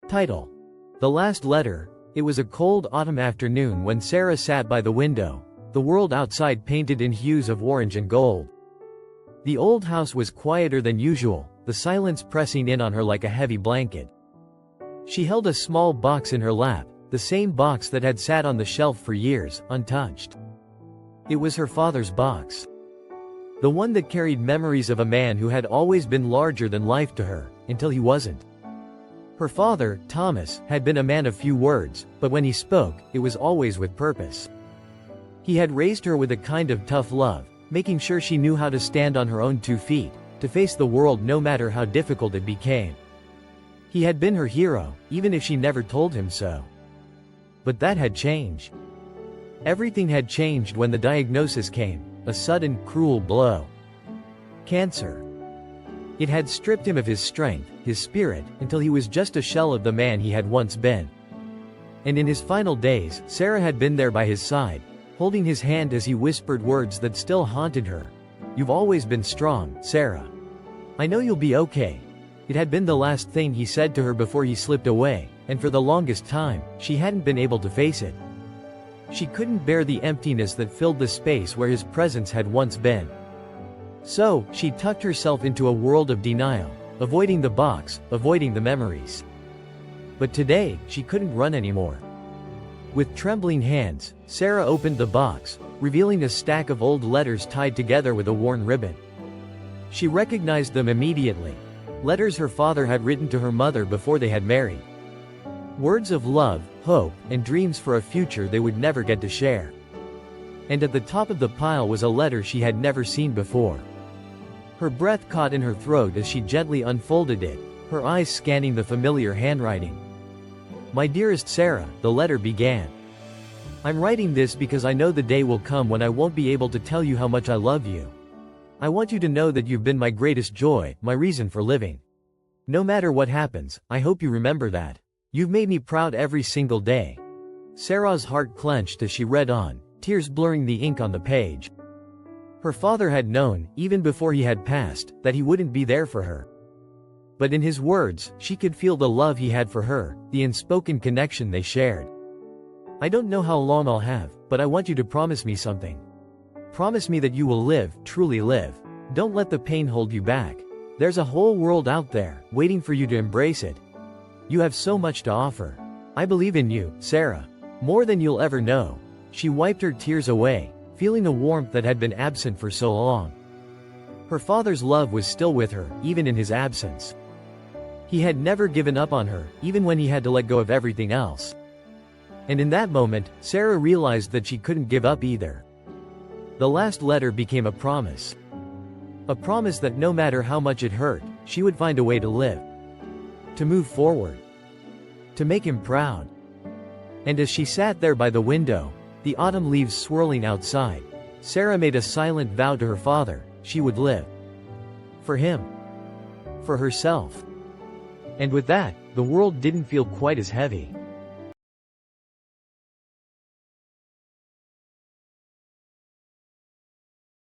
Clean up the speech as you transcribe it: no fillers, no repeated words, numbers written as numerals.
Title: The Last Letter. It was a cold autumn afternoon when Sarah sat by the window, the world outside painted in hues of orange and gold. The old house was quieter than usual, the silence pressing in on her like a heavy blanket. She held a small box in her lap, the same box that had sat on the shelf for years, untouched. It was her father's box. The one that carried memories of a man who had always been larger than life to her, until he wasn't. Her father, Thomas, had been a man of few words, but when he spoke, it was always with purpose. He had raised her with a kind of tough love, making sure she knew how to stand on her own 2 feet, to face the world no matter how difficult it became. He had been her hero, even if she never told him so. But that had changed. Everything had changed when the diagnosis came, a sudden, cruel blow. Cancer. It had stripped him of his strength, his spirit, until he was just a shell of the man he had once been. And in his final days, Sarah had been there by his side, holding his hand as he whispered words that still haunted her. "You've always been strong, Sarah. I know you'll be okay." It had been the last thing he said to her before he slipped away, and for the longest time, she hadn't been able to face it. She couldn't bear the emptiness that filled the space where his presence had once been. So, she tucked herself into a world of denial, avoiding the box, avoiding the memories. But today, she couldn't run anymore. With trembling hands, Sarah opened the box, revealing a stack of old letters tied together with a worn ribbon. She recognized them immediately. Letters her father had written to her mother before they had married. Words of love, hope, and dreams for a future they would never get to share. And at the top of the pile was a letter she had never seen before. Her breath caught in her throat as she gently unfolded it, her eyes scanning the familiar handwriting. "My dearest Sarah," the letter began. "I'm writing this because I know the day will come when I won't be able to tell you how much I love you. I want you to know that you've been my greatest joy, my reason for living. No matter what happens, I hope you remember that. You've made me proud every single day." Sarah's heart clenched as she read on, tears blurring the ink on the page. Her father had known, even before he had passed, that he wouldn't be there for her. But in his words, she could feel the love he had for her, the unspoken connection they shared. "I don't know how long I'll have, but I want you to promise me something. Promise me that you will live, truly live. Don't let the pain hold you back. There's a whole world out there, waiting for you to embrace it. You have so much to offer. I believe in you, Sarah. More than you'll ever know." She wiped her tears away, feeling a warmth that had been absent for so long. Her father's love was still with her, even in his absence. He had never given up on her, even when he had to let go of everything else. And in that moment, Sarah realized that she couldn't give up either. The last letter became a promise. A promise that no matter how much it hurt, she would find a way to live. To move forward. To make him proud. And as she sat there by the window, the autumn leaves swirling outside, Sarah made a silent vow to her father: she would live. For him. For herself. And with that, the world didn't feel quite as heavy.